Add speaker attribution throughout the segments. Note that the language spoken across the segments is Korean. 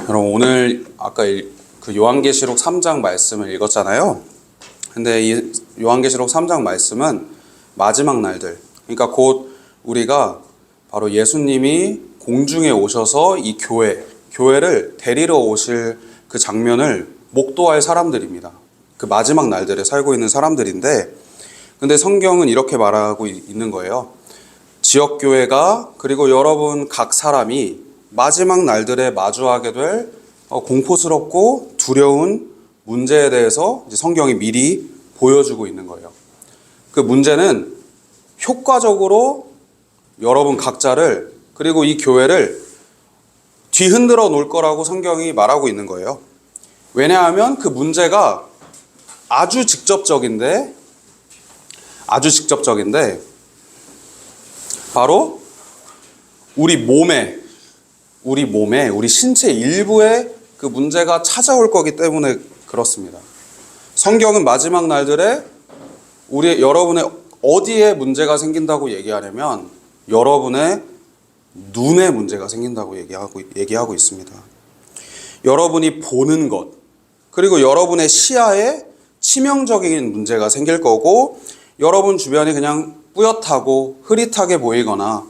Speaker 1: 여러분 오늘 아까 그 요한계시록 3장 말씀을 읽었잖아요. 근데 이 요한계시록 3장 말씀은 마지막 날들, 그러니까 곧 우리가 바로 예수님이 공중에 오셔서 이 교회를 데리러 오실 그 장면을 목도할 사람들입니다. 그 마지막 날들에 살고 있는 사람들인데, 근데 성경은 이렇게 말하고 있는 거예요. 지역교회가, 그리고 여러분 각 사람이 마지막 날들에 마주하게 될 공포스럽고 두려운 문제에 대해서 이제 성경이 미리 보여주고 있는 거예요. 그 문제는 효과적으로 여러분 각자를, 그리고 이 교회를 뒤흔들어 놓을 거라고 성경이 말하고 있는 거예요. 왜냐하면 그 문제가 아주 직접적인데 바로 우리 신체 일부에 그 문제가 찾아올 거기 때문에 그렇습니다. 성경은 마지막 날들에 여러분의 어디에 문제가 생긴다고 얘기하냐면 여러분의 눈에 문제가 생긴다고 얘기하고 있습니다. 여러분이 보는 것, 그리고 여러분의 시야에 치명적인 문제가 생길 거고, 여러분 주변이 그냥 뿌옇하고 흐릿하게 보이거나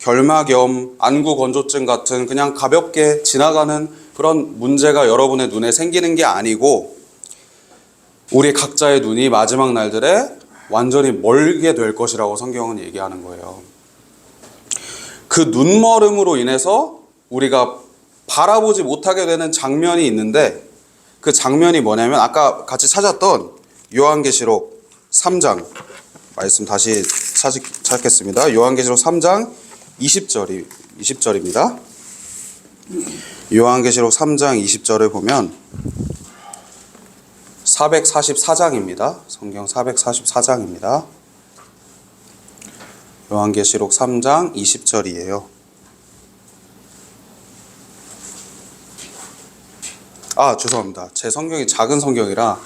Speaker 1: 결막염, 안구건조증 같은 그냥 가볍게 지나가는 그런 문제가 여러분의 눈에 생기는 게 아니고, 우리 각자의 눈이 마지막 날들에 완전히 멀게 될 것이라고 성경은 얘기하는 거예요. 그 눈멀음으로 인해서 우리가 바라보지 못하게 되는 장면이 있는데, 그 장면이 뭐냐면 아까 같이 찾았던 요한계시록 3장 말씀 다시 찾겠습니다. 요한계시록 3장 20절입니다. 요한계시록 3장 20절을 보면 444장입니다. 성경 444장입니다. 요한계시록 3장 20절이에요. 죄송합니다. 제 성경이 작은 성경이라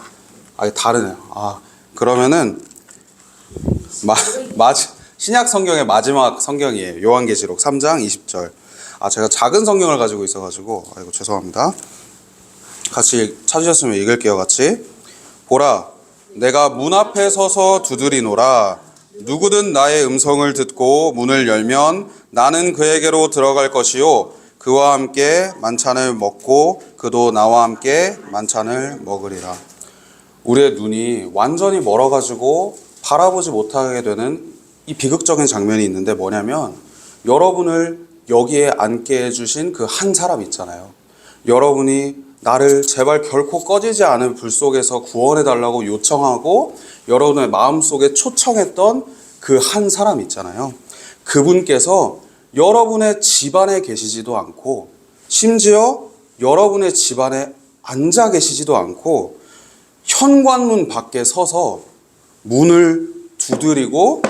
Speaker 1: 다르네요. 그러면은 신약 성경의 마지막 성경이에요. 요한계시록 3장 20절. 제가 작은 성경을 가지고 있어가지고 죄송합니다. 같이 찾으셨으면 읽을게요. 같이. 보라, 내가 문 앞에 서서 두드리노라. 누구든 나의 음성을 듣고 문을 열면 나는 그에게로 들어갈 것이요 그와 함께 만찬을 먹고 그도 나와 함께 만찬을 먹으리라. 우리의 눈이 완전히 멀어가지고 바라보지 못하게 되는 이 비극적인 장면이 있는데 뭐냐면, 여러분을 여기에 앉게 해주신 그 한 사람 있잖아요. 여러분이 나를 제발 결코 꺼지지 않은 불 속에서 구원해달라고 요청하고 여러분의 마음속에 초청했던 그 한 사람 있잖아요. 그분께서 여러분의 집안에 계시지도 않고, 심지어 여러분의 집안에 앉아 계시지도 않고, 현관문 밖에 서서 문을 두드리고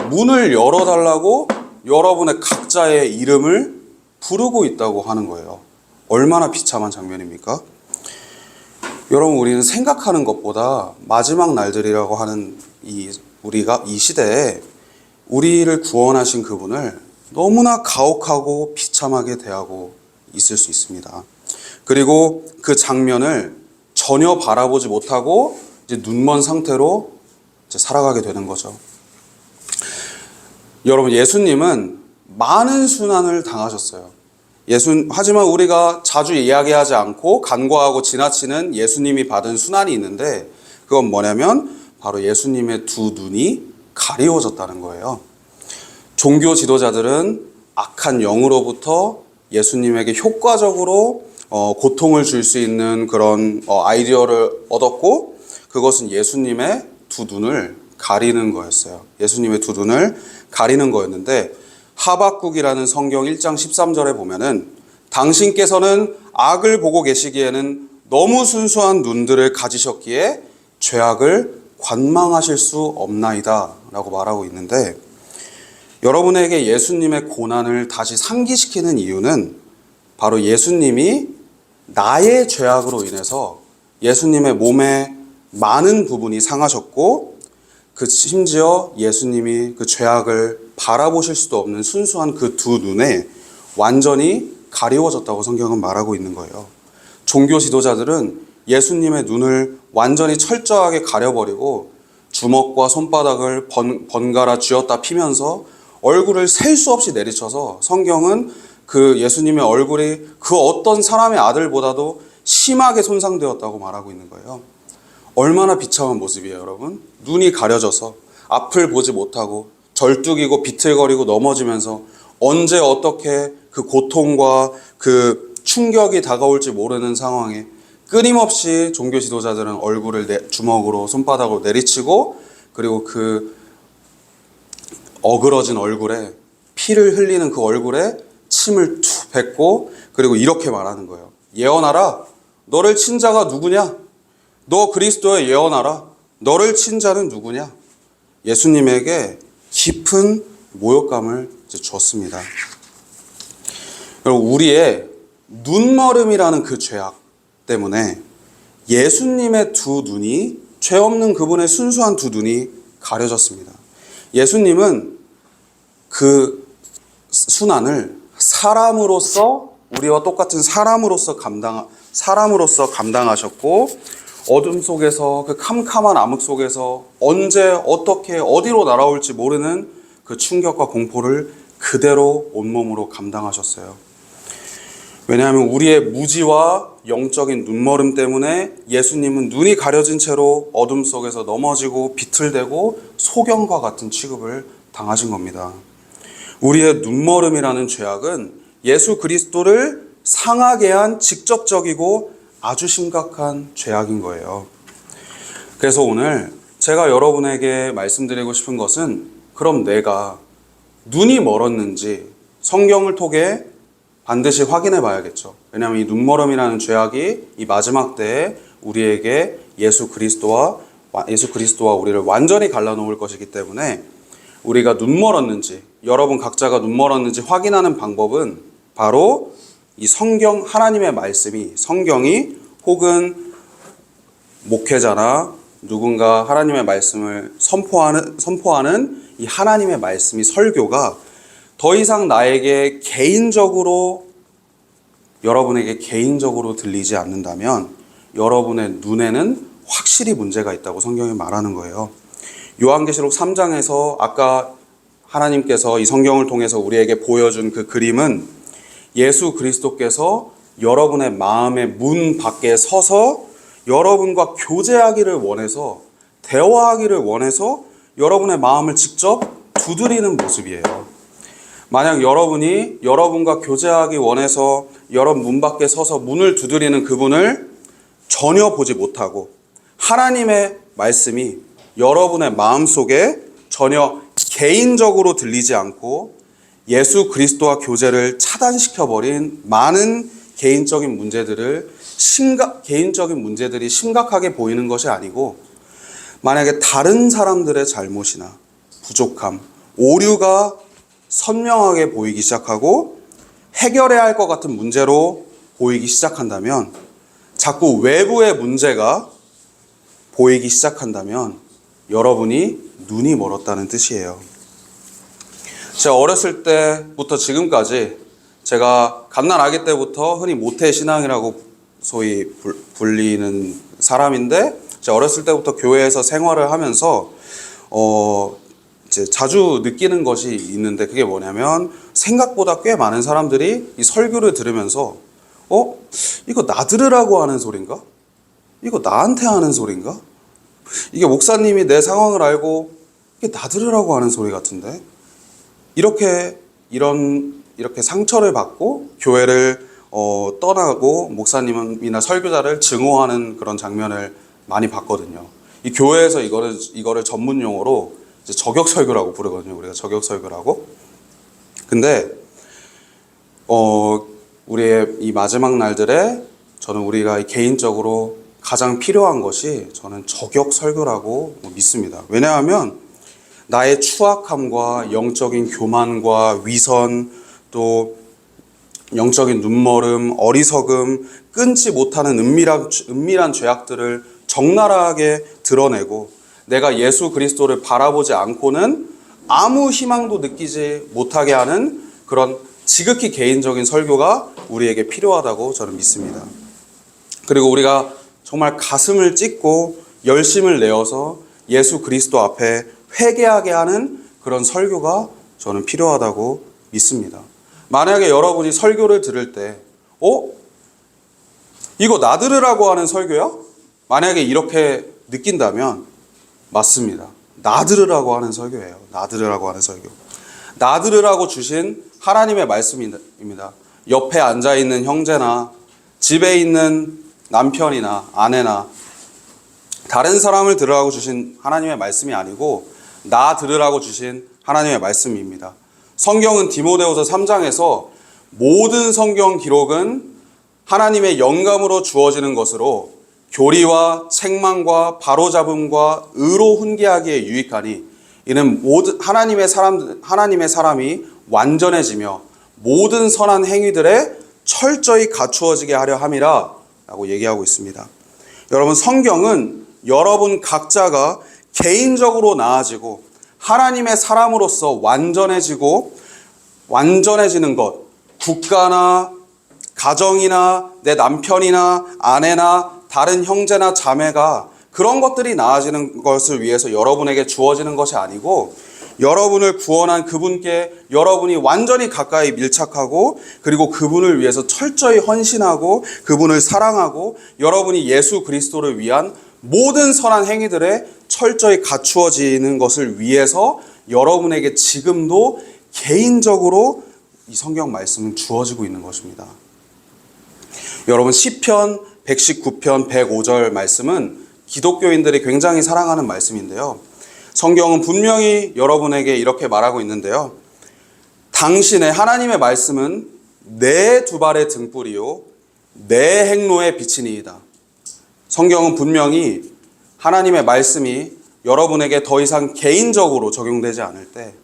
Speaker 1: 문을 열어달라고 여러분의 각자의 이름을 부르고 있다고 하는 거예요. 얼마나 비참한 장면입니까? 여러분, 우리는 생각하는 것보다 마지막 날들이라고 하는 우리가 이 시대에 우리를 구원하신 그분을 너무나 가혹하고 비참하게 대하고 있을 수 있습니다. 그리고 그 장면을 전혀 바라보지 못하고 이제 눈먼 상태로 이제 살아가게 되는 거죠. 여러분, 예수님은 많은 순환을 당하셨어요. 하지만 우리가 자주 이야기하지 않고 간과하고 지나치는 예수님이 받은 순환이 있는데, 그건 뭐냐면 바로 예수님의 두 눈이 가리워졌다는 거예요. 종교 지도자들은 악한 영으로부터 예수님에게 효과적으로 고통을 줄 수 있는 그런 아이디어를 얻었고, 그것은 예수님의 두 눈을 가리는 거였어요. 예수님의 두 눈을 가리는 거였는데, 하박국이라는 성경 1장 13절에 보면은 당신께서는 악을 보고 계시기에는 너무 순수한 눈들을 가지셨기에 죄악을 관망하실 수 없나이다 라고 말하고 있는데, 여러분에게 예수님의 고난을 다시 상기시키는 이유는 바로 예수님이 나의 죄악으로 인해서 예수님의 몸의 많은 부분이 상하셨고, 심지어 예수님이 그 죄악을 바라보실 수도 없는 순수한 그 두 눈에 완전히 가리워졌다고 성경은 말하고 있는 거예요. 종교 지도자들은 예수님의 눈을 완전히 철저하게 가려버리고 주먹과 손바닥을 번갈아 쥐었다 피면서 얼굴을 셀 수 없이 내리쳐서 성경은 그 예수님의 얼굴이 그 어떤 사람의 아들보다도 심하게 손상되었다고 말하고 있는 거예요. 얼마나 비참한 모습이에요, 여러분. 눈이 가려져서 앞을 보지 못하고 절뚝이고 비틀거리고 넘어지면서 언제 어떻게 그 고통과 그 충격이 다가올지 모르는 상황에 끊임없이 종교 지도자들은 얼굴을 주먹으로 손바닥으로 내리치고 그리고 그 어그러진 얼굴에 피를 흘리는 그 얼굴에 침을 툭 뱉고 그리고 이렇게 말하는 거예요. 예언하라. 너를 친 자가 누구냐? 너 그리스도의 예언하라. 너를 친 자는 누구냐? 예수님에게 깊은 모욕감을 줬습니다. 여러분, 우리의 눈머름이라는 그 죄악 때문에 예수님의 두 눈이, 죄 없는 그분의 순수한 두 눈이 가려졌습니다. 예수님은 그 순환을 사람으로서, 우리와 똑같은 사람으로서 감당하셨고, 어둠 속에서, 그 캄캄한 암흑 속에서 언제 어떻게 어디로 날아올지 모르는 그 충격과 공포를 그대로 온몸으로 감당하셨어요. 왜냐하면 우리의 무지와 영적인 눈머름 때문에 예수님은 눈이 가려진 채로 어둠 속에서 넘어지고 비틀대고 소경과 같은 취급을 당하신 겁니다. 우리의 눈머름이라는 죄악은 예수 그리스도를 상하게 한 직접적이고 아주 심각한 죄악인 거예요. 그래서 오늘 제가 여러분에게 말씀드리고 싶은 것은, 그럼 내가 눈이 멀었는지 성경을 통해 반드시 확인해 봐야겠죠. 왜냐하면 이 눈머름이라는 죄악이 이 마지막 때에 우리에게 예수 그리스도와 우리를 완전히 갈라놓을 것이기 때문에 우리가 눈 멀었는지, 여러분 각자가 눈 멀었는지 확인하는 방법은 바로 이 성경, 하나님의 말씀이, 성경이 혹은 목회자나 누군가 하나님의 말씀을 선포하는 이 하나님의 말씀이, 설교가 더 이상 나에게 개인적으로, 여러분에게 개인적으로 들리지 않는다면 여러분의 눈에는 확실히 문제가 있다고 성경이 말하는 거예요. 요한계시록 3장에서 아까 하나님께서 이 성경을 통해서 우리에게 보여준 그 그림은 예수 그리스도께서 여러분의 마음의 문 밖에 서서 여러분과 교제하기를 원해서, 대화하기를 원해서 여러분의 마음을 직접 두드리는 모습이에요. 만약 여러분이 여러분과 교제하기 원해서 여러분 문 밖에 서서 문을 두드리는 그분을 전혀 보지 못하고 하나님의 말씀이 여러분의 마음속에 전혀 개인적으로 들리지 않고 예수 그리스도와 교제를 차단시켜버린 많은 개인적인 문제들이 심각하게 보이는 것이 아니고, 만약에 다른 사람들의 잘못이나 부족함, 오류가 선명하게 보이기 시작하고 해결해야 할 것 같은 문제로 보이기 시작한다면, 자꾸 외부의 문제가 보이기 시작한다면 여러분이 눈이 멀었다는 뜻이에요. 제가 어렸을 때부터 지금까지, 제가 갓난아기 때부터 흔히 모태신앙이라고 소위 불리는 사람인데, 제가 어렸을 때부터 교회에서 생활을 하면서 이제 자주 느끼는 것이 있는데, 그게 뭐냐면 생각보다 꽤 많은 사람들이 이 설교를 들으면서 이거 나 들으라고 하는 소린가? 이거 나한테 하는 소린가? 이게 목사님이 내 상황을 알고 이게 나 들으라고 하는 소리 같은데? 이렇게 상처를 받고 교회를 떠나고 목사님이나 설교자를 증오하는 그런 장면을 많이 봤거든요. 이 교회에서 이거를 전문 용어로 이제 저격 설교라고 부르거든요. 우리가 저격 설교라고. 근데 우리의 이 마지막 날들에 저는 우리가 개인적으로 가장 필요한 것이, 저는 저격 설교라고 믿습니다. 왜냐하면 나의 추악함과 영적인 교만과 위선, 또 영적인 눈머름, 어리석음, 끊지 못하는 은밀한 죄악들을 적나라하게 드러내고, 내가 예수 그리스도를 바라보지 않고는 아무 희망도 느끼지 못하게 하는 그런 지극히 개인적인 설교가 우리에게 필요하다고 저는 믿습니다. 그리고 우리가 정말 가슴을 찢고 열심을 내어서 예수 그리스도 앞에 회개하게 하는 그런 설교가 저는 필요하다고 믿습니다. 만약에 여러분이 설교를 들을 때 이거 나들으라고 하는 설교야? 만약에 이렇게 느낀다면 맞습니다. 나들으라고 하는 설교예요. 나들으라고 하는 설교. 나들으라고 주신 하나님의 말씀입니다. 옆에 앉아있는 형제나 집에 있는 남편이나 아내나 다른 사람을 들으라고 주신 하나님의 말씀이 아니고 나 들으라고 주신 하나님의 말씀입니다. 성경은 디모데후서 3장에서 모든 성경 기록은 하나님의 영감으로 주어지는 것으로 교리와 책망과 바로잡음과 의로 훈계하기에 유익하니 이는 모든 하나님의 사람이 완전해지며 모든 선한 행위들에 철저히 갖추어지게 하려 함이라 라고 얘기하고 있습니다. 여러분, 성경은 여러분 각자가 개인적으로 나아지고 하나님의 사람으로서 완전해지는 것, 국가나 가정이나 내 남편이나 아내나 다른 형제나 자매가 그런 것들이 나아지는 것을 위해서 여러분에게 주어지는 것이 아니고 여러분을 구원한 그분께 여러분이 완전히 가까이 밀착하고 그리고 그분을 위해서 철저히 헌신하고 그분을 사랑하고 여러분이 예수 그리스도를 위한 모든 선한 행위들에 철저히 갖추어지는 것을 위해서 여러분에게 지금도 개인적으로 이 성경 말씀은 주어지고 있는 것입니다. 여러분, 시편 119편 105절 말씀은 기독교인들이 굉장히 사랑하는 말씀인데요. 성경은 분명히 여러분에게 이렇게 말하고 있는데요. 당신의 하나님의 말씀은 내 두 발의 등불이요 내 행로의 빛이니이다. 성경은 분명히 하나님의 말씀이 여러분에게 더 이상 개인적으로 적용되지 않을 때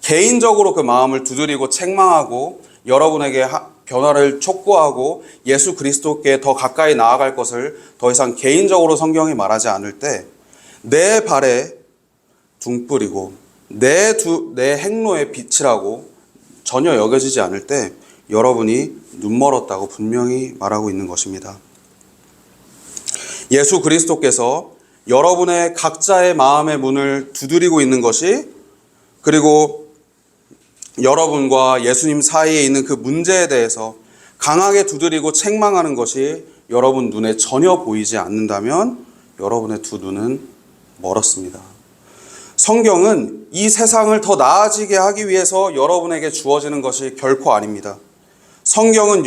Speaker 1: 개인적으로 그 마음을 두드리고 책망하고 여러분에게 변화를 촉구하고 예수 그리스도께 더 가까이 나아갈 것을 더 이상 개인적으로 성경이 말하지 않을 때 내 발에 등불이고 내 행로의 빛이라고 전혀 여겨지지 않을 때 여러분이 눈멀었다고 분명히 말하고 있는 것입니다. 예수 그리스도께서 여러분의 각자의 마음의 문을 두드리고 있는 것이 그리고 여러분과 예수님 사이에 있는 그 문제에 대해서 강하게 두드리고 책망하는 것이 여러분 눈에 전혀 보이지 않는다면 여러분의 두 눈은 멀었습니다. 성경은 이 세상을 더 나아지게 하기 위해서 여러분에게 주어지는 것이 결코 아닙니다. 성경은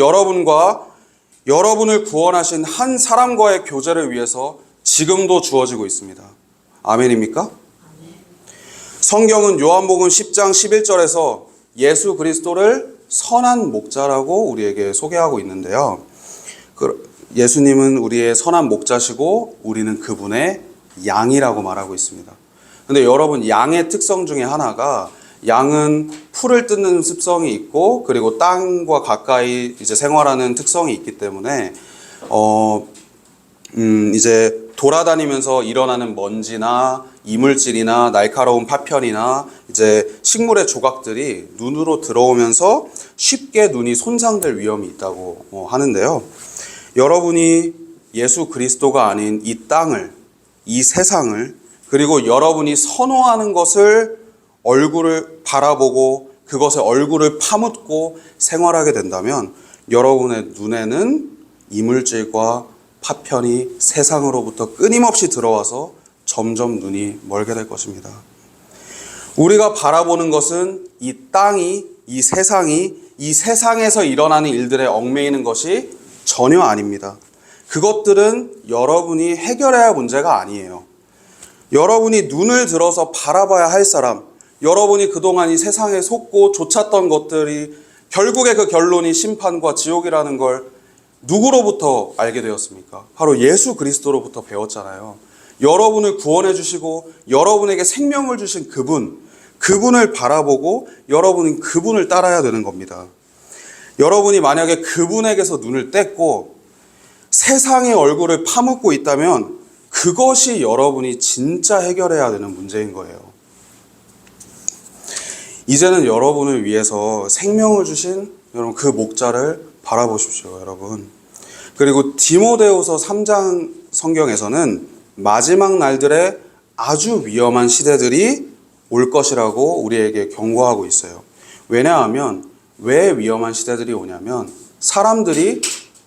Speaker 1: 여러분을 구원하신 한 사람과의 교제를 위해서 지금도 주어지고 있습니다. 아멘입니까? 성경은 요한복음 10장 11절에서 예수 그리스도를 선한 목자라고 우리에게 소개하고 있는데요. 예수님은 우리의 선한 목자시고 우리는 그분의 양이라고 말하고 있습니다. 근데 여러분, 양의 특성 중에 하나가 양은 풀을 뜯는 습성이 있고 그리고 땅과 가까이 이제 생활하는 특성이 있기 때문에 이제 돌아다니면서 일어나는 먼지나 이물질이나 날카로운 파편이나 이제 식물의 조각들이 눈으로 들어오면서 쉽게 눈이 손상될 위험이 있다고 하는데요. 여러분이 예수 그리스도가 아닌 이 땅을, 이 세상을, 그리고 여러분이 선호하는 것을 얼굴을 바라보고 그것에 얼굴을 파묻고 생활하게 된다면 여러분의 눈에는 이물질과 파편이 세상으로부터 끊임없이 들어와서 점점 눈이 멀게 될 것입니다. 우리가 바라보는 것은 이 땅이, 이 세상이, 이 세상에서 일어나는 일들에 얽매이는 것이 전혀 아닙니다. 그것들은 여러분이 해결해야 할 문제가 아니에요. 여러분이 눈을 들어서 바라봐야 할 사람, 여러분이 그동안 이 세상에 속고 좇았던 것들이 결국에 그 결론이 심판과 지옥이라는 걸 누구로부터 알게 되었습니까? 바로 예수 그리스도로부터 배웠잖아요. 여러분을 구원해 주시고 여러분에게 생명을 주신 그분을 바라보고 여러분은 그분을 따라야 되는 겁니다. 여러분이 만약에 그분에게서 눈을 뗐고 세상의 얼굴을 파묻고 있다면 그것이 여러분이 진짜 해결해야 되는 문제인 거예요. 이제는 여러분을 위해서 생명을 주신 여러분 그 목자를 바라보십시오, 여러분. 그리고 디모데후서 3장 성경에서는 마지막 날들에 아주 위험한 시대들이 올 것이라고 우리에게 경고하고 있어요. 왜냐하면 왜 위험한 시대들이 오냐면 사람들이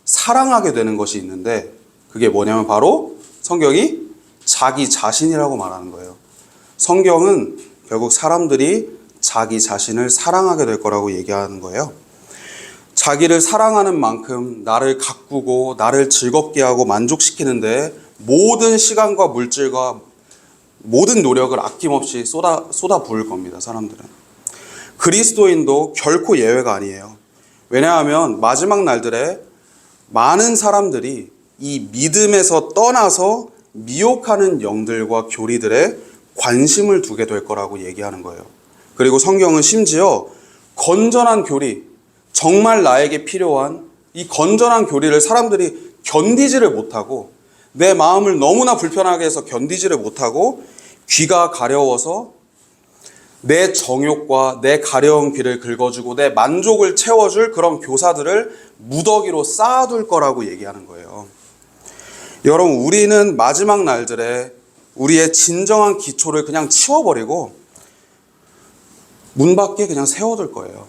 Speaker 1: 사랑하게 되는 것이 있는데 그게 뭐냐면 바로 성경이 자기 자신이라고 말하는 거예요. 성경은 결국 사람들이 자기 자신을 사랑하게 될 거라고 얘기하는 거예요. 자기를 사랑하는 만큼 나를 가꾸고 나를 즐겁게 하고 만족시키는데 모든 시간과 물질과 모든 노력을 아낌없이 쏟아 부을 겁니다. 사람들은. 그리스도인도 결코 예외가 아니에요. 왜냐하면 마지막 날들에 많은 사람들이 이 믿음에서 떠나서 미혹하는 영들과 교리들에 관심을 두게 될 거라고 얘기하는 거예요. 그리고 성경은 심지어 건전한 교리, 정말 나에게 필요한 이 건전한 교리를 사람들이 견디지를 못하고 내 마음을 너무나 불편하게 해서 견디지를 못하고 귀가 가려워서 내 정욕과 내 가려운 귀를 긁어주고 내 만족을 채워줄 그런 교사들을 무더기로 쌓아둘 거라고 얘기하는 거예요. 여러분, 우리는 마지막 날들에 우리의 진정한 기초를 그냥 치워버리고 문 밖에 그냥 세워둘 거예요.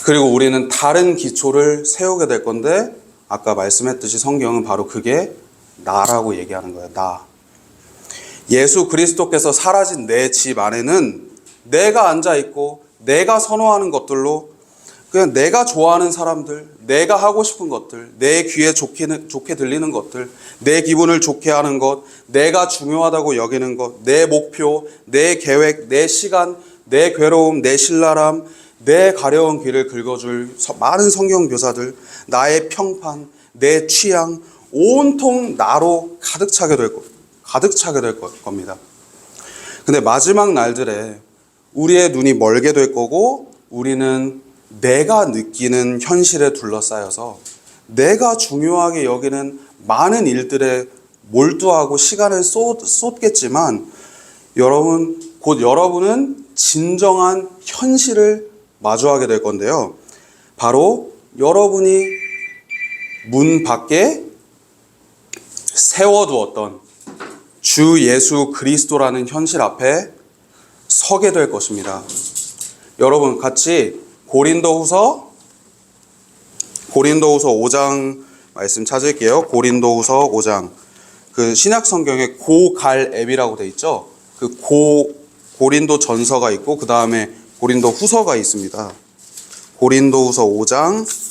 Speaker 1: 그리고 우리는 다른 기초를 세우게 될 건데 아까 말씀했듯이 성경은 바로 그게 나라고 얘기하는 거예요. 나. 예수 그리스도께서 사라진 내 집 안에는 내가 앉아있고 내가 선호하는 것들로 그냥 내가 좋아하는 사람들, 내가 하고 싶은 것들, 내 귀에 좋게 들리는 것들, 내 기분을 좋게 하는 것, 내가 중요하다고 여기는 것, 내 목표, 내 계획, 내 시간, 내 괴로움, 내 신랄함, 내 가려운 귀를 긁어줄 많은 성경 교사들, 나의 평판, 내 취향, 온통 나로 가득 차게 될 겁니다. 근데 마지막 날들에 우리의 눈이 멀게 될 거고 우리는 내가 느끼는 현실에 둘러싸여서 내가 중요하게 여기는 많은 일들에 몰두하고 시간을 쏟겠지만 곧 여러분은 진정한 현실을 마주하게 될 건데요. 바로 여러분이 문 밖에 세워두었던 주 예수 그리스도라는 현실 앞에 서게 될 것입니다. 여러분 같이 고린도후서 5장 말씀 찾을게요. 고린도후서 5장. 그 신약 성경에 고갈앱이라고 돼 있죠. 그 고린도 전서가 있고 그 다음에 고린도 후서가 있습니다. 고린도후서 5장 5장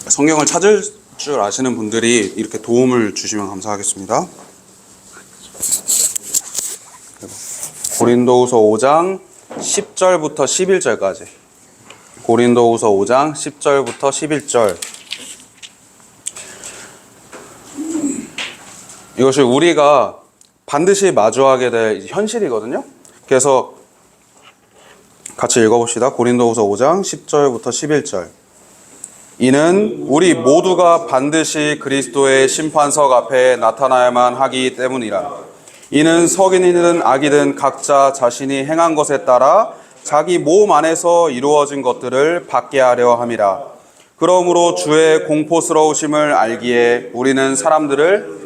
Speaker 1: 성경을 찾을 줄 아시는 분들이 이렇게 도움을 주시면 감사하겠습니다. 고린도후서 5장 10절부터 11절까지. 고린도후서 5장 10절부터 11절. 이것이 우리가 반드시 마주하게 될 현실이거든요. 그래서 같이 읽어봅시다. 고린도후서 5장 10절부터 11절. 이는 우리 모두가 반드시 그리스도의 심판석 앞에 나타나야만 하기 때문이라. 이는 성인이든 악이든 각자 자신이 행한 것에 따라 자기 몸 안에서 이루어진 것들을 받게 하려 함이라. 그러므로 주의 공포스러우심을 알기에 우리는 사람들을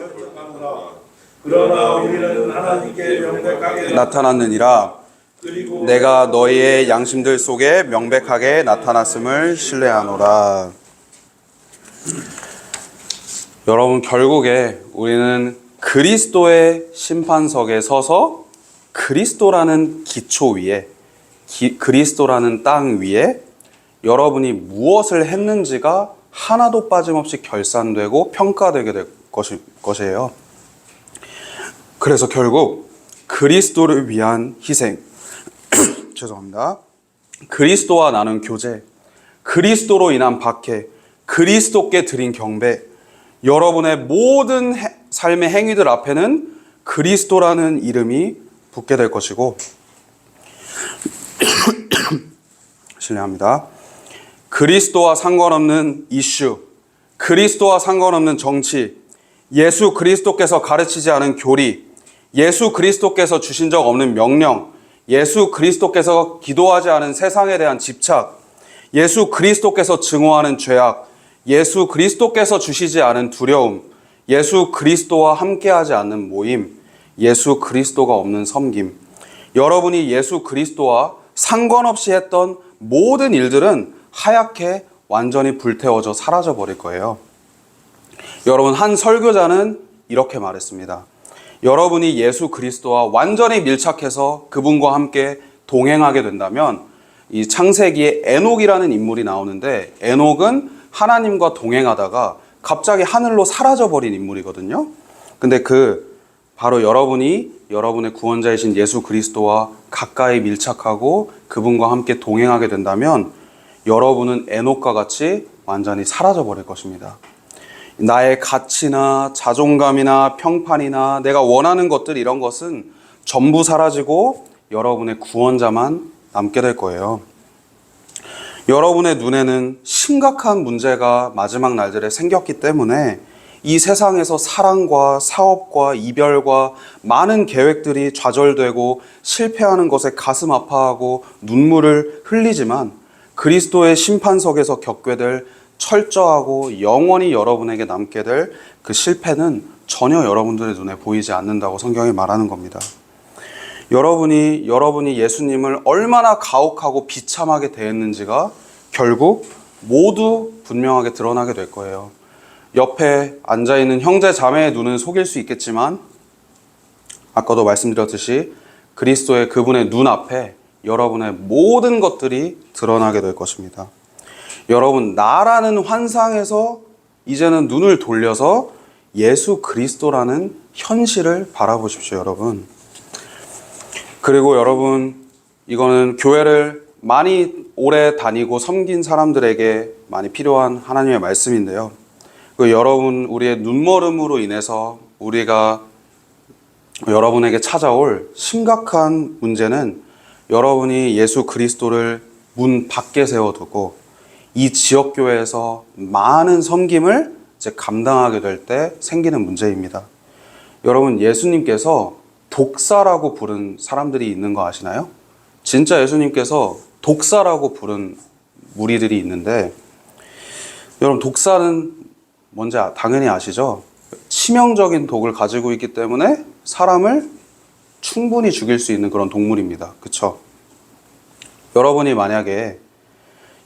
Speaker 2: 그러나 우리는 하나님께 명백하게
Speaker 1: 나타났느니라. 내가 너희의 양심들 속에 명백하게 나타났음을 신뢰하노라. 여러분, 결국에 우리는 그리스도의 심판석에 서서 그리스도라는 기초 위에, 그리스도라는 땅 위에 여러분이 무엇을 했는지가 하나도 빠짐없이 결산되고 평가되게 될 것이에요. 그래서 결국 그리스도를 위한 희생, 죄송합니다. 그리스도와 나눈 교제, 그리스도로 인한 박해, 그리스도께 드린 경배, 여러분의 모든 삶의 행위들 앞에는 그리스도라는 이름이 붙게 될 것이고 실례합니다. 그리스도와 상관없는 이슈, 그리스도와 상관없는 정치, 예수 그리스도께서 가르치지 않은 교리, 예수 그리스도께서 주신 적 없는 명령, 예수 그리스도께서 기도하지 않은 세상에 대한 집착, 예수 그리스도께서 증오하는 죄악, 예수 그리스도께서 주시지 않은 두려움, 예수 그리스도와 함께하지 않는 모임, 예수 그리스도가 없는 섬김. 여러분이 예수 그리스도와 상관없이 했던 모든 일들은 하얗게 완전히 불태워져 사라져 버릴 거예요. 여러분, 한 설교자는 이렇게 말했습니다. 여러분이 예수 그리스도와 완전히 밀착해서 그분과 함께 동행하게 된다면, 이 창세기에 에녹이라는 인물이 나오는데, 에녹은 하나님과 동행하다가 갑자기 하늘로 사라져 버린 인물이거든요. 근데 바로 여러분이 여러분의 구원자이신 예수 그리스도와 가까이 밀착하고 그분과 함께 동행하게 된다면 여러분은 에녹과 같이 완전히 사라져 버릴 것입니다. 나의 가치나 자존감이나 평판이나 내가 원하는 것들, 이런 것은 전부 사라지고 여러분의 구원자만 남게 될 거예요. 여러분의 눈에는 심각한 문제가 마지막 날들에 생겼기 때문에 이 세상에서 사랑과 사업과 이별과 많은 계획들이 좌절되고 실패하는 것에 가슴 아파하고 눈물을 흘리지만, 그리스도의 심판석에서 겪게 될 철저하고 영원히 여러분에게 남게 될 그 실패는 전혀 여러분들의 눈에 보이지 않는다고 성경이 말하는 겁니다. 여러분이 예수님을 얼마나 가혹하고 비참하게 대했는지가 결국 모두 분명하게 드러나게 될 거예요. 옆에 앉아있는 형제 자매의 눈은 속일 수 있겠지만, 아까도 말씀드렸듯이 그리스도의 그분의 눈앞에 여러분의 모든 것들이 드러나게 될 것입니다. 여러분, 나라는 환상에서 이제는 눈을 돌려서 예수 그리스도라는 현실을 바라보십시오, 여러분. 그리고 여러분, 이거는 교회를 많이 오래 다니고 섬긴 사람들에게 많이 필요한 하나님의 말씀인데요. 여러분, 우리의 눈머름으로 인해서 우리가 여러분에게 찾아올 심각한 문제는, 여러분이 예수 그리스도를 문 밖에 세워두고 이 지역교회에서 많은 섬김을 이제 감당하게 될 때 생기는 문제입니다. 여러분, 예수님께서 독사라고 부른 사람들이 있는 거 아시나요? 진짜 예수님께서 독사라고 부른 무리들이 있는데, 여러분, 독사는 뭔지 당연히 아시죠? 치명적인 독을 가지고 있기 때문에 사람을 충분히 죽일 수 있는 그런 동물입니다. 그쵸? 여러분이 만약에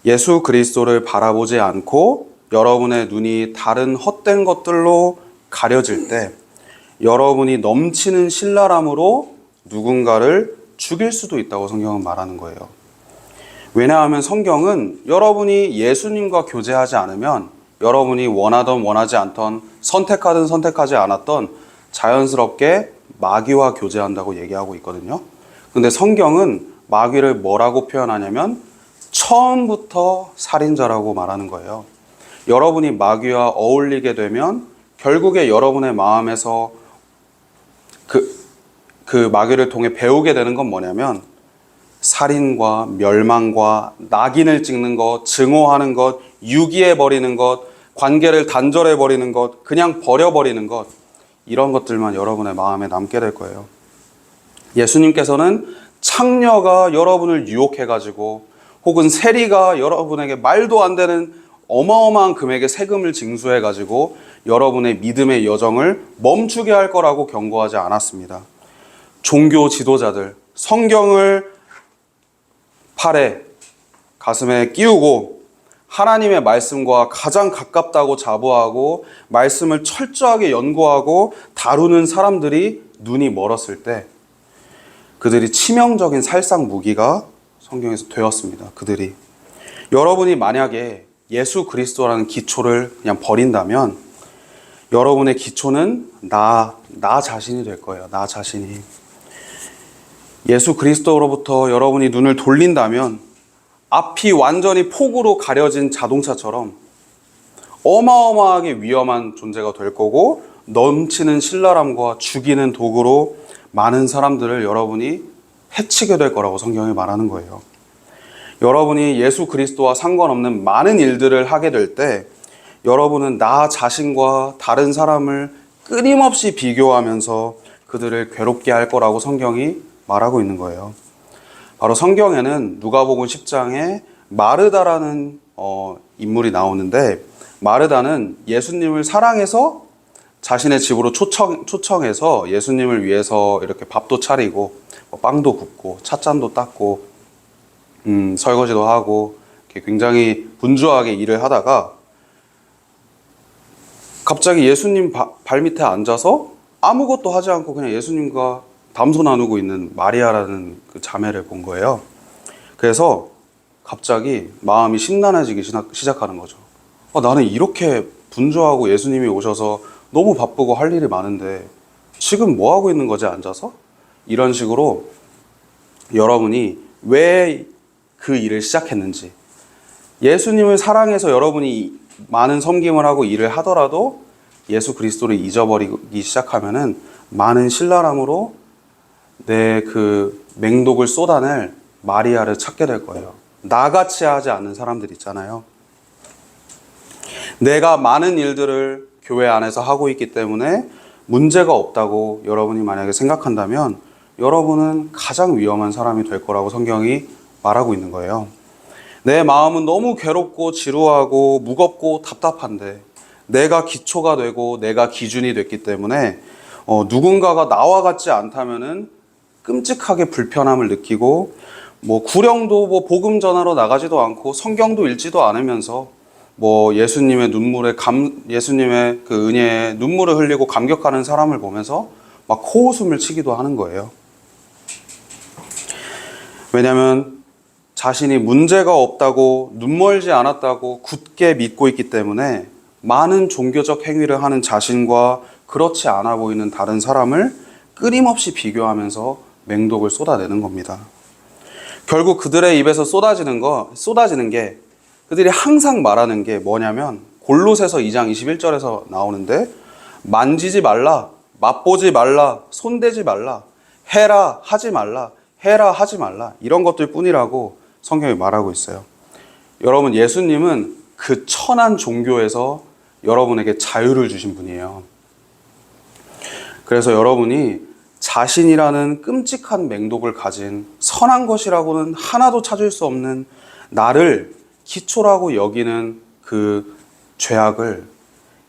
Speaker 1: 예수 그리스도를 바라보지 않고 여러분의 눈이 다른 헛된 것들로 가려질 때, 여러분이 넘치는 신랄함으로 누군가를 죽일 수도 있다고 성경은 말하는 거예요. 왜냐하면 성경은 여러분이 예수님과 교제하지 않으면 여러분이 원하던 원하지 않던, 선택하든 선택하지 않았던 자연스럽게 마귀와 교제한다고 얘기하고 있거든요. 근데 성경은 마귀를 뭐라고 표현하냐면 처음부터 살인자라고 말하는 거예요. 여러분이 마귀와 어울리게 되면 결국에 여러분의 마음에서 그 마귀를 통해 배우게 되는 건 뭐냐면, 살인과 멸망과 낙인을 찍는 것, 증오하는 것, 유기해버리는 것, 관계를 단절해버리는 것, 그냥 버려버리는 것, 이런 것들만 여러분의 마음에 남게 될 거예요. 예수님께서는 창녀가 여러분을 유혹해가지고, 혹은 세리가 여러분에게 말도 안 되는 어마어마한 금액의 세금을 징수해가지고 여러분의 믿음의 여정을 멈추게 할 거라고 경고하지 않았습니다. 종교 지도자들, 성경을 팔에, 가슴에 끼우고 하나님의 말씀과 가장 가깝다고 자부하고 말씀을 철저하게 연구하고 다루는 사람들이 눈이 멀었을 때 그들이 치명적인 살상 무기가 성경에서 되었습니다. 그들이. 여러분이 만약에 예수 그리스도라는 기초를 그냥 버린다면 여러분의 기초는 나 자신이 될 거예요. 나 자신이. 예수 그리스도로부터 여러분이 눈을 돌린다면 앞이 완전히 폭우로 가려진 자동차처럼 어마어마하게 위험한 존재가 될 거고, 넘치는 신랄함과 죽이는 도구로 많은 사람들을 여러분이 해치게 될 거라고 성경이 말하는 거예요. 여러분이 예수 그리스도와 상관없는 많은 일들을 하게 될 때 여러분은 나 자신과 다른 사람을 끊임없이 비교하면서 그들을 괴롭게 할 거라고 성경이 말하고 있는 거예요. 바로 성경에는 누가복음 10장에 마르다라는 인물이 나오는데, 마르다는 예수님을 사랑해서 자신의 집으로 초청해서 예수님을 위해서 이렇게 밥도 차리고 빵도 굽고 찻잔도 닦고 설거지도 하고 이렇게 굉장히 분주하게 일을 하다가 갑자기 예수님 발밑에 앉아서 아무것도 하지 않고 그냥 예수님과 담소 나누고 있는 마리아라는 그 자매를 본 거예요. 그래서 갑자기 마음이 심란해지기 시작하는 거죠. 나는 이렇게 분주하고 예수님이 오셔서 너무 바쁘고 할 일이 많은데 지금 뭐 하고 있는 거지, 앉아서? 이런 식으로 여러분이 왜 그 일을 시작했는지, 예수님을 사랑해서 여러분이 많은 섬김을 하고 일을 하더라도 예수 그리스도를 잊어버리기 시작하면은 많은 신랄함으로 내 그 맹독을 쏟아낼 마리아를 찾게 될 거예요. 나같이 하지 않는 사람들 있잖아요. 내가 많은 일들을 교회 안에서 하고 있기 때문에 문제가 없다고 여러분이 만약에 생각한다면 여러분은 가장 위험한 사람이 될 거라고 성경이 말하고 있는 거예요. 내 마음은 너무 괴롭고 지루하고 무겁고 답답한데 내가 기초가 되고 내가 기준이 됐기 때문에 누군가가 나와 같지 않다면은 끔찍하게 불편함을 느끼고 구령도 복음 전하러 나가지도 않고 성경도 읽지도 않으면서 예수님의 예수님의 그 은혜에 눈물을 흘리고 감격하는 사람을 보면서 막 코웃음을 치기도 하는 거예요. 왜냐하면 자신이 문제가 없다고, 눈멀지 않았다고 굳게 믿고 있기 때문에 많은 종교적 행위를 하는 자신과 그렇지 않아 보이는 다른 사람을 끊임없이 비교하면서 맹독을 쏟아내는 겁니다. 결국 그들의 입에서 쏟아지는 게, 그들이 항상 말하는 게 뭐냐면 골로새서 2장 21절에서 나오는데, 만지지 말라, 맛보지 말라, 손대지 말라, 해라 하지 말라, 해라 하지 말라, 이런 것들 뿐이라고 성경이 말하고 있어요. 여러분, 예수님은 그 천한 종교에서 여러분에게 자유를 주신 분이에요. 그래서 여러분이 자신이라는 끔찍한 맹독을 가진 선한 것이라고는 하나도 찾을 수 없는 나를 기초라고 여기는 그 죄악을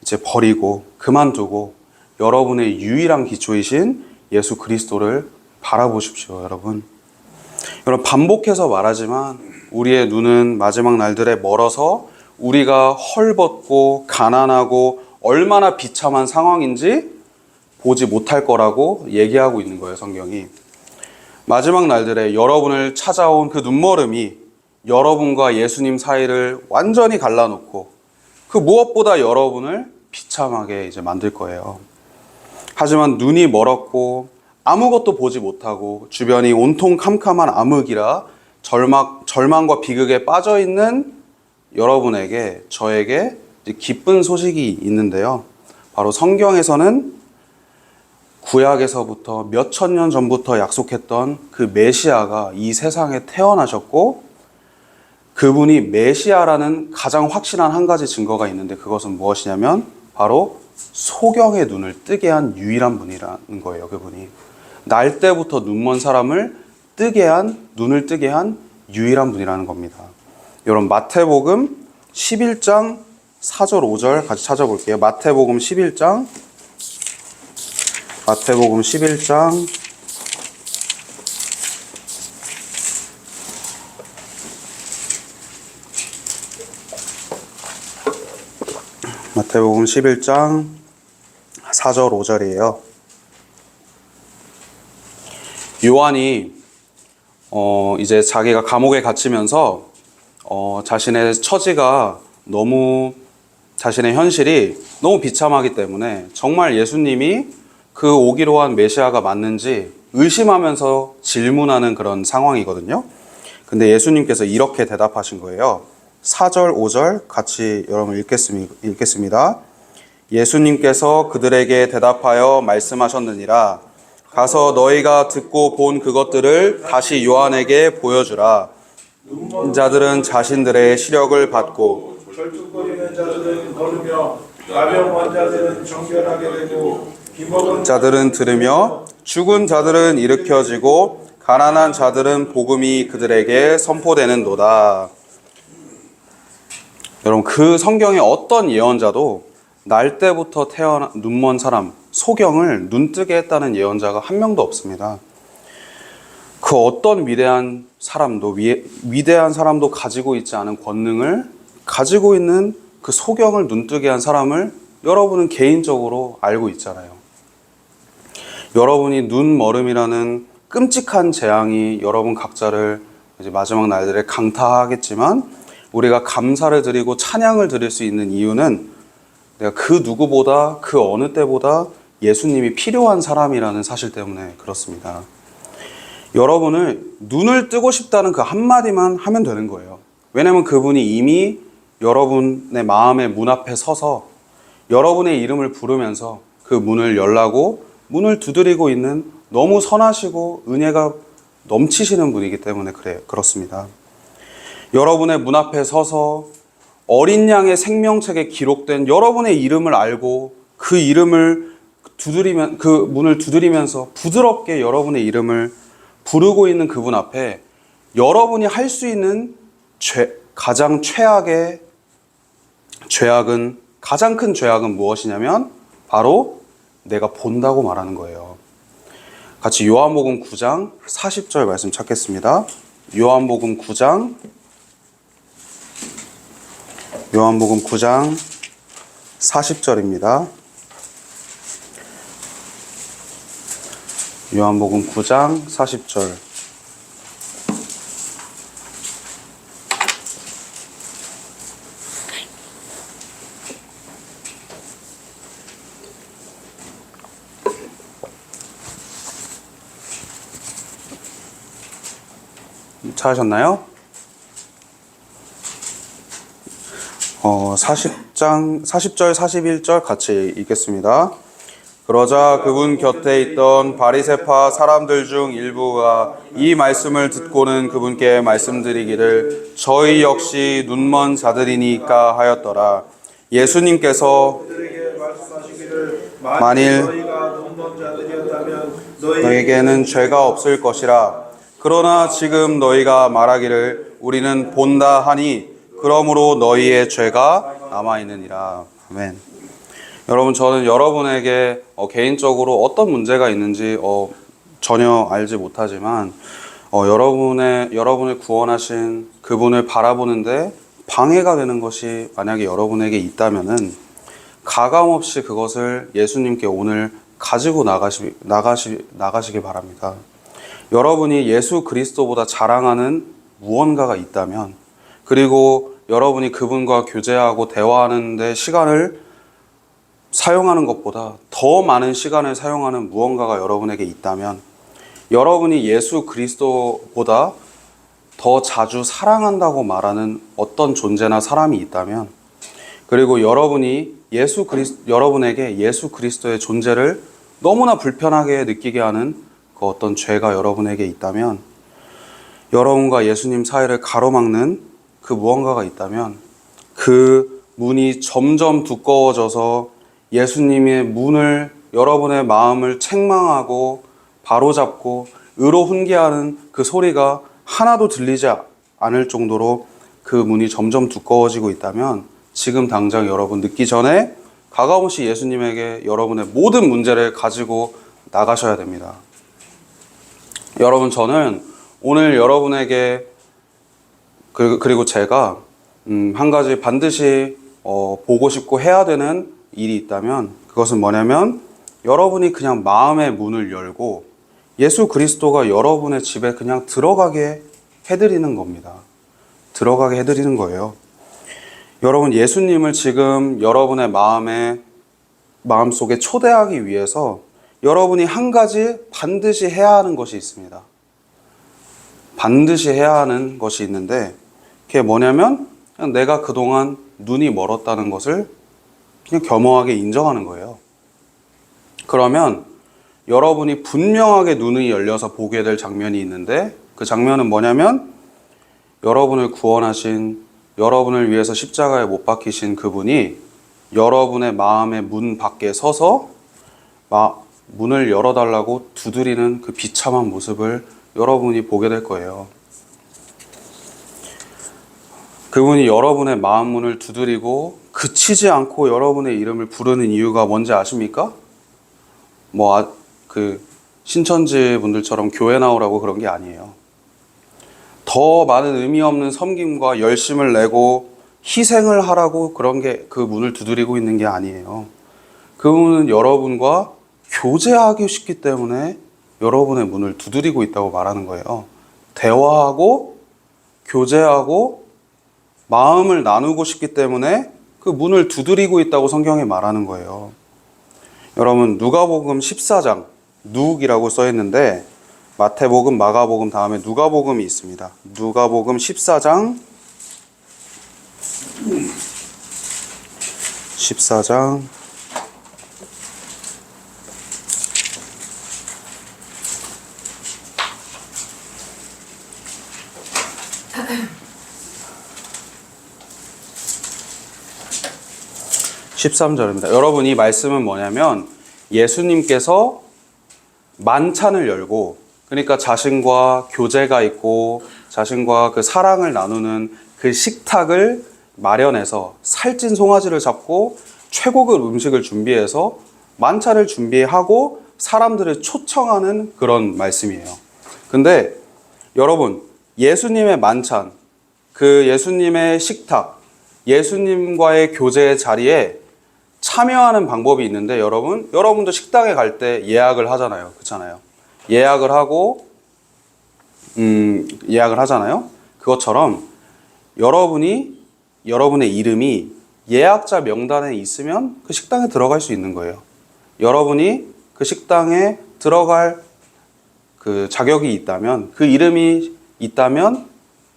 Speaker 1: 이제 버리고 그만두고 여러분의 유일한 기초이신 예수 그리스도를 바라보십시오, 여러분. 여러분, 반복해서 말하지만 우리의 눈은 마지막 날들에 멀어서 우리가 헐벗고 가난하고 얼마나 비참한 상황인지 보지 못할 거라고 얘기하고 있는 거예요, 성경이. 마지막 날들에 여러분을 찾아온 그 눈멀음이 여러분과 예수님 사이를 완전히 갈라놓고 그 무엇보다 여러분을 비참하게 이제 만들 거예요. 하지만 눈이 멀었고 아무것도 보지 못하고 주변이 온통 캄캄한 암흑이라 절망과 비극에 빠져있는 여러분에게, 저에게 기쁜 소식이 있는데요. 바로 성경에서는 구약에서부터 몇천 년 전부터 약속했던 그 메시아가 이 세상에 태어나셨고, 그분이 메시아라는 가장 확실한 한 가지 증거가 있는데, 그것은 무엇이냐면 바로 소경의 눈을 뜨게 한 유일한 분이라는 거예요. 그분이 날 때부터 눈먼 사람을 눈을 뜨게 한 유일한 분이라는 겁니다. 여러분, 마태복음 11장 4절 5절 같이 찾아볼게요. 마태복음 11장 4절 5절이에요. 요한이 이제 자기가 감옥에 갇히면서 자신의 처지가 자신의 현실이 너무 비참하기 때문에 정말 예수님이 그 오기로 한 메시아가 맞는지 의심하면서 질문하는 그런 상황이거든요. 근데 예수님께서 이렇게 대답하신 거예요. 4절, 5절 같이 여러분 읽겠습니다. 예수님께서 그들에게 대답하여 말씀하셨느니라. 가서 너희가 듣고 본 그것들을 다시 요한에게 보여주라.
Speaker 2: 눈먼
Speaker 1: 자들은 자신들의 시력을 받고
Speaker 2: 절뚝거리는 자들은 걸으며 나병 환자들은 정결하게 되고 기먹은
Speaker 1: 자들은 들으며 죽은 자들은 일으켜지고 가난한 자들은 복음이 그들에게 선포되는도다. 여러분, 그 성경의 어떤 예언자도 날 때부터 태어난 눈먼 사람, 소경을 눈뜨게 했다는 예언자가 한 명도 없습니다. 그 어떤 위대한 사람도 가지고 있지 않은 권능을 가지고 있는 그 소경을 눈뜨게 한 사람을 여러분은 개인적으로 알고 있잖아요. 여러분이 눈머름이라는 끔찍한 재앙이 여러분 각자를 이제 마지막 날들에 강타하겠지만, 우리가 감사를 드리고 찬양을 드릴 수 있는 이유는 내가 그 누구보다 그 어느 때보다 예수님이 필요한 사람이라는 사실 때문에 그렇습니다. 여러분을 눈을 뜨고 싶다는 그 한마디만 하면 되는 거예요. 왜냐하면 그분이 이미 여러분의 마음의 문 앞에 서서 여러분의 이름을 부르면서 그 문을 열라고 문을 두드리고 있는 너무 선하시고 은혜가 넘치시는 분이기 때문에 그렇습니다. 여러분의 문 앞에 서서 어린 양의 생명책에 기록된 여러분의 이름을 알고 그 이름을 그 문을 두드리면서 부드럽게 여러분의 이름을 부르고 있는 그분 앞에 여러분이 할 수 있는 가장 큰 죄악은 무엇이냐면 바로 내가 본다고 말하는 거예요. 같이 요한복음 9장 40절 말씀 찾겠습니다. 요한복음 9장 40절입니다. 요한복음 9장 40절. 찾으셨나요? 40절, 41절 같이 읽겠습니다. 그러자 그분 곁에 있던 바리새파 사람들 중 일부가 이 말씀을 듣고는 그분께 말씀드리기를 저희 역시 눈먼 자들이니까 하였더라. 예수님께서
Speaker 2: 그들에게 말씀하시기를
Speaker 1: 만일
Speaker 2: 너희가 눈먼 자들이었다면
Speaker 1: 너에게는 죄가 없을 것이라. 그러나 지금 너희가 말하기를 우리는 본다 하니 그러므로 너희의 죄가 남아있느니라. 아멘. 여러분, 저는 여러분에게 개인적으로 어떤 문제가 있는지 전혀 알지 못하지만 여러분을 구원하신 그분을 바라보는데 방해가 되는 것이 만약에 여러분에게 있다면은 가감없이 그것을 예수님께 오늘 가지고 나가시기 바랍니다. 여러분이 예수 그리스도보다 자랑하는 무언가가 있다면, 그리고 여러분이 그분과 교제하고 대화하는 데 시간을 사용하는 것보다 더 많은 시간을 사용하는 무언가가 여러분에게 있다면, 여러분이 예수 그리스도보다 더 자주 사랑한다고 말하는 어떤 존재나 사람이 있다면, 그리고 여러분이 여러분에게 예수 그리스도의 존재를 너무나 불편하게 느끼게 하는 그 어떤 죄가 여러분에게 있다면, 여러분과 예수님 사이를 가로막는 그 무언가가 있다면, 그 문이 점점 두꺼워져서 예수님의 문을, 여러분의 마음을 책망하고 바로잡고 의로 훈계하는 그 소리가 하나도 들리지 않을 정도로 그 문이 점점 두꺼워지고 있다면, 지금 당장 여러분 늦기 전에 가감없이 예수님에게 여러분의 모든 문제를 가지고 나가셔야 됩니다. 여러분, 저는 오늘 여러분에게 그리고 제가 한 가지 반드시 보고 싶고 해야 되는 일이 있다면, 그것은 뭐냐면 여러분이 그냥 마음의 문을 열고 예수 그리스도가 여러분의 집에 그냥 들어가게 해드리는 겁니다. 들어가게 해드리는 거예요. 여러분, 예수님을 지금 여러분의 마음속에 초대하기 위해서 여러분이 한 가지 반드시 해야 하는 것이 있습니다. 반드시 해야 하는 것이 있는데, 그게 뭐냐면 그냥 내가 그동안 눈이 멀었다는 것을 그냥 겸허하게 인정하는 거예요. 그러면 여러분이 분명하게 눈이 열려서 보게 될 장면이 있는데, 그 장면은 뭐냐면 여러분을 구원하신, 여러분을 위해서 십자가에 못 박히신 그분이 여러분의 마음의 문 밖에 서서 문을 열어달라고 두드리는 그 비참한 모습을 여러분이 보게 될 거예요. 그분이 여러분의 마음 문을 두드리고 그치지 않고 여러분의 이름을 부르는 이유가 뭔지 아십니까? 신천지 분들처럼 교회 나오라고 그런 게 아니에요. 더 많은 의미 없는 섬김과 열심을 내고 희생을 하라고 그런 게 그 문을 두드리고 있는 게 아니에요. 그분은 여러분과 교제하기 쉽기 때문에 여러분의 문을 두드리고 있다고 말하는 거예요. 대화하고 교제하고 마음을 나누고 싶기 때문에 그 문을 두드리고 있다고 성경에 말하는 거예요. 여러분, 누가복음 14장 누욱이라고 써 있는데 마태복음, 마가복음 다음에 누가복음이 있습니다. 누가복음 14장 13절입니다. 여러분, 이 말씀은 뭐냐면 예수님께서 만찬을 열고, 그러니까 자신과 교제가 있고 자신과 그 사랑을 나누는 그 식탁을 마련해서 살찐 송아지를 잡고 최고급 음식을 준비해서 만찬을 준비하고 사람들을 초청하는 그런 말씀이에요. 근데 여러분, 예수님의 만찬, 그 예수님의 식탁, 예수님과의 교제의 자리에 참여하는 방법이 있는데 여러분도 식당에 갈 때 예약을 하잖아요. 그렇잖아요. 예약을 하잖아요. 그것처럼 여러분의 이름이 예약자 명단에 있으면 그 식당에 들어갈 수 있는 거예요. 여러분이 그 식당에 들어갈 그 자격이 있다면, 그 이름이 있다면,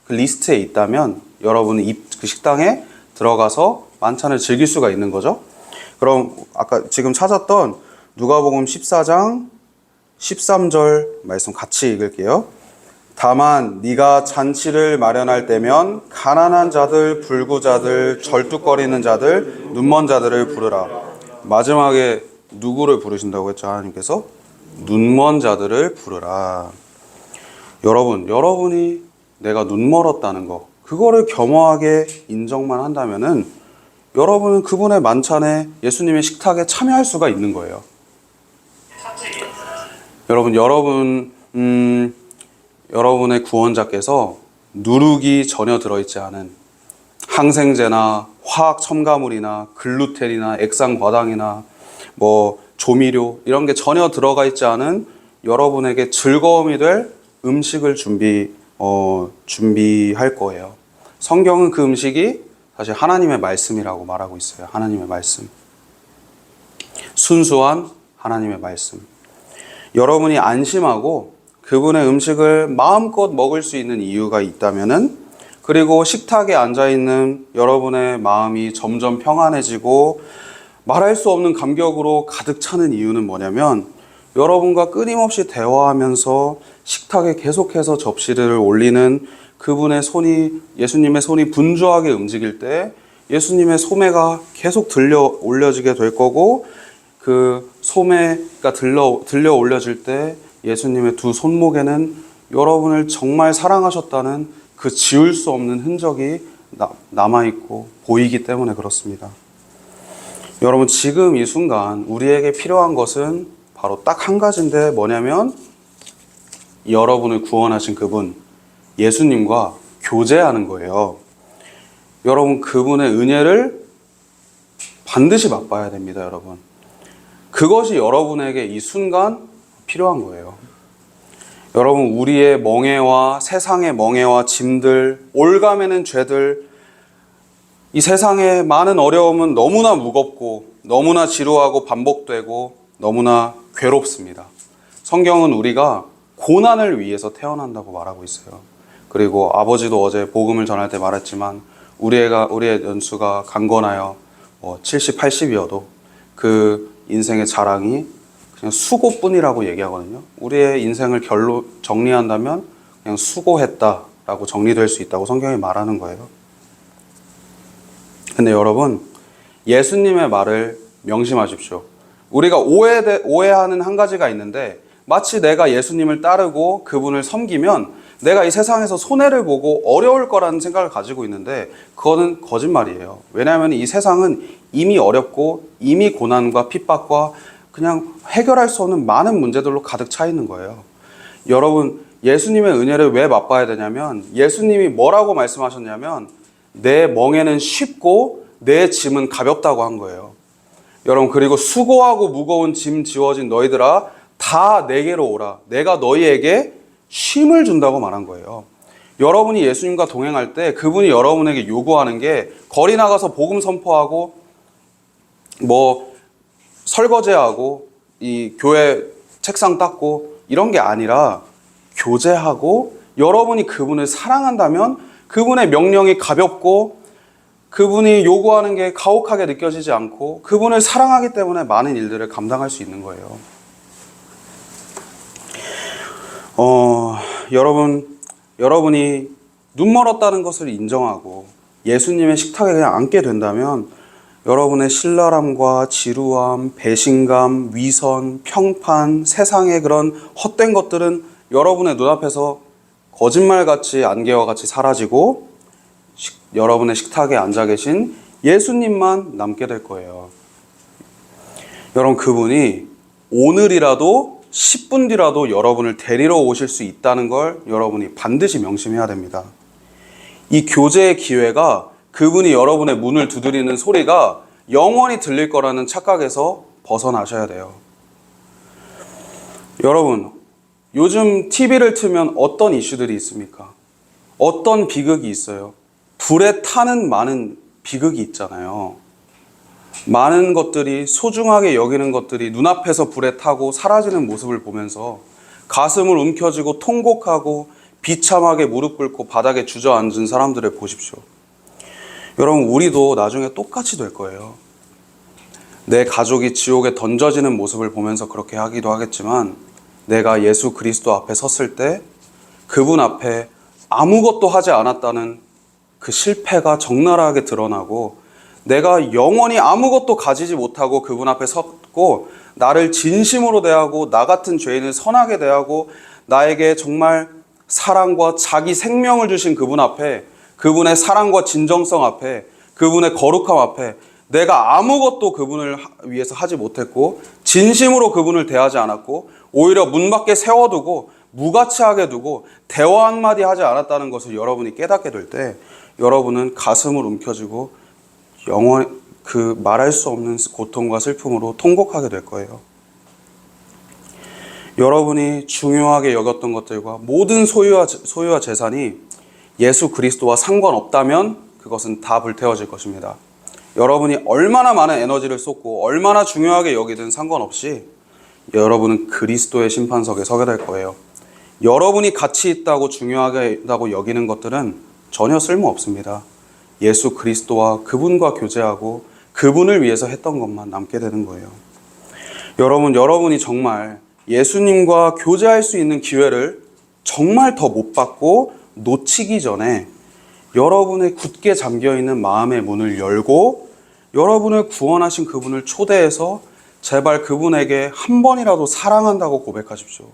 Speaker 1: 그 리스트에 있다면 여러분은 그 식당에 들어가서 만찬을 즐길 수가 있는 거죠. 그럼 아까 지금 찾았던 누가복음 14장 13절 말씀 같이 읽을게요. 다만 네가 잔치를 마련할 때면 가난한 자들, 불구자들, 절뚝거리는 자들, 눈먼 자들을 부르라. 마지막에 누구를 부르신다고 했죠? 하나님께서 눈먼 자들을 부르라. 여러분이 내가 눈멀었다는 거, 그거를 겸허하게 인정만 한다면은 여러분은 그분의 만찬에, 예수님의 식탁에 참여할 수가 있는 거예요. 여러분의 구원자께서 누룩이 전혀 들어있지 않은 항생제나 화학 첨가물이나 글루텐이나 액상과당이나 조미료 이런 게 전혀 들어가 있지 않은 여러분에게 즐거움이 될 음식을 준비할 거예요. 성경은 그 음식이 사실 하나님의 말씀이라고 말하고 있어요. 하나님의 말씀. 순수한 하나님의 말씀. 여러분이 안심하고 그분의 음식을 마음껏 먹을 수 있는 이유가 있다면은, 그리고 식탁에 앉아있는 여러분의 마음이 점점 평안해지고 말할 수 없는 감격으로 가득 차는 이유는 뭐냐면, 여러분과 끊임없이 대화하면서 식탁에 계속해서 접시를 올리는 그분의 예수님의 손이 분주하게 움직일 때 예수님의 소매가 계속 들려 올려지게 될 거고, 그 소매가 들려 올려질 때 예수님의 두 손목에는 여러분을 정말 사랑하셨다는 그 지울 수 없는 흔적이 남아있고 보이기 때문에 그렇습니다. 여러분, 지금 이 순간 우리에게 필요한 것은 바로 딱 한 가지인데 뭐냐면, 여러분을 구원하신 그분 예수님과 교제하는 거예요. 여러분, 그분의 은혜를 반드시 맛봐야 됩니다. 여러분, 그것이 여러분에게 이 순간 필요한 거예요. 여러분, 우리의 멍에와 세상의 멍에와 짐들, 올가매는 죄들, 이 세상의 많은 어려움은 너무나 무겁고 너무나 지루하고 반복되고 너무나 괴롭습니다. 성경은 우리가 고난을 위해서 태어난다고 말하고 있어요. 그리고 아버지도 어제 복음을 전할 때 말했지만 우리의 연수가 강건하여 70, 80이어도 그 인생의 자랑이 그냥 수고뿐이라고 얘기하거든요. 우리의 인생을 결로 정리한다면 그냥 수고했다라고 라고 정리될 수 있다고 성경이 말하는 거예요. 근데 여러분, 예수님의 말을 명심하십시오. 우리가 오해하는 한 가지가 있는데, 마치 내가 예수님을 따르고 그분을 섬기면 내가 이 세상에서 손해를 보고 어려울 거라는 생각을 가지고 있는데, 그거는 거짓말이에요. 왜냐하면 이 세상은 이미 어렵고 이미 고난과 핍박과 그냥 해결할 수 없는 많은 문제들로 가득 차 있는 거예요. 여러분, 예수님의 은혜를 왜 맛봐야 되냐면, 예수님이 뭐라고 말씀하셨냐면, 내 멍에는 쉽고 내 짐은 가볍다고 한 거예요. 여러분, 그리고 수고하고 무거운 짐 지워진 너희들아 다 내게로 오라. 내가 너희에게 쉼을 준다고 말한 거예요. 여러분이 예수님과 동행할 때 그분이 여러분에게 요구하는 게 거리 나가서 복음 선포하고 설거지하고 이 교회 책상 닦고 이런 게 아니라, 교제하고 여러분이 그분을 사랑한다면 그분의 명령이 가볍고 그분이 요구하는 게 가혹하게 느껴지지 않고 그분을 사랑하기 때문에 많은 일들을 감당할 수 있는 거예요. 여러분이 눈 멀었다는 것을 인정하고 예수님의 식탁에 그냥 앉게 된다면, 여러분의 신랄함과 지루함, 배신감, 위선, 평판, 세상의 그런 헛된 것들은 여러분의 눈앞에서 거짓말같이 안개와 같이 사라지고 여러분의 식탁에 앉아 계신 예수님만 남게 될 거예요. 여러분, 그분이 오늘이라도 10분 뒤라도 여러분을 데리러 오실 수 있다는 걸 여러분이 반드시 명심해야 됩니다. 이 교제의 기회가, 그분이 여러분의 문을 두드리는 소리가 영원히 들릴 거라는 착각에서 벗어나셔야 돼요. 여러분, 요즘 TV를 틀면 어떤 이슈들이 있습니까? 어떤 비극이 있어요? 불에 타는 많은 비극이 있잖아요. 많은 것들이, 소중하게 여기는 것들이 눈앞에서 불에 타고 사라지는 모습을 보면서 가슴을 움켜쥐고 통곡하고 비참하게 무릎 꿇고 바닥에 주저앉은 사람들을 보십시오. 여러분, 우리도 나중에 똑같이 될 거예요. 내 가족이 지옥에 던져지는 모습을 보면서 그렇게 하기도 하겠지만, 내가 예수 그리스도 앞에 섰을 때 그분 앞에 아무것도 하지 않았다는 그 실패가 적나라하게 드러나고, 내가 영원히 아무것도 가지지 못하고 그분 앞에 섰고 나를 진심으로 대하고 나 같은 죄인을 선하게 대하고 나에게 정말 사랑과 자기 생명을 주신 그분 앞에, 그분의 사랑과 진정성 앞에, 그분의 거룩함 앞에 내가 아무것도 그분을 위해서 하지 못했고 진심으로 그분을 대하지 않았고 오히려 문 밖에 세워두고 무가치하게 두고 대화 한마디 하지 않았다는 것을 여러분이 깨닫게 될 때, 여러분은 가슴을 움켜쥐고 영원히 그 말할 수 없는 고통과 슬픔으로 통곡하게 될 거예요. 여러분이 중요하게 여겼던 것들과 모든 소유와 재산이 예수 그리스도와 상관없다면 그것은 다 불태워질 것입니다. 여러분이 얼마나 많은 에너지를 쏟고 얼마나 중요하게 여기든 상관없이 여러분은 그리스도의 심판석에 서게 될 거예요. 여러분이 가치 있다고 중요하다고 여기는 것들은 전혀 쓸모없습니다. 예수 그리스도와 그분과 교제하고 그분을 위해서 했던 것만 남게 되는 거예요. 여러분이 정말 예수님과 교제할 수 있는 기회를 정말 더 못 받고 놓치기 전에 여러분의 굳게 잠겨있는 마음의 문을 열고 여러분을 구원하신 그분을 초대해서 제발 그분에게 한 번이라도 사랑한다고 고백하십시오.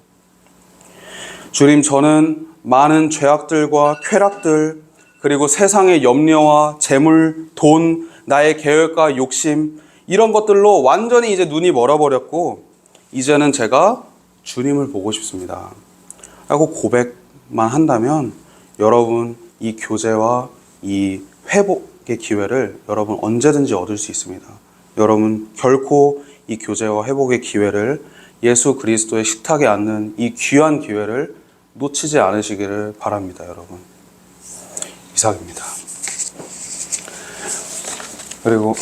Speaker 1: 주님, 저는 많은 죄악들과 쾌락들, 그리고 세상의 염려와 재물, 돈, 나의 계획과 욕심, 이런 것들로 완전히 이제 눈이 멀어버렸고 이제는 제가 주님을 보고 싶습니다 라고 고백만 한다면, 여러분 이 교제와 이 회복의 기회를 여러분 언제든지 얻을 수 있습니다. 여러분 결코 이 교제와 회복의 기회를, 예수 그리스도의 식탁에 앉는 이 귀한 기회를 놓치지 않으시기를 바랍니다. 여러분, 이상입니다. 그리고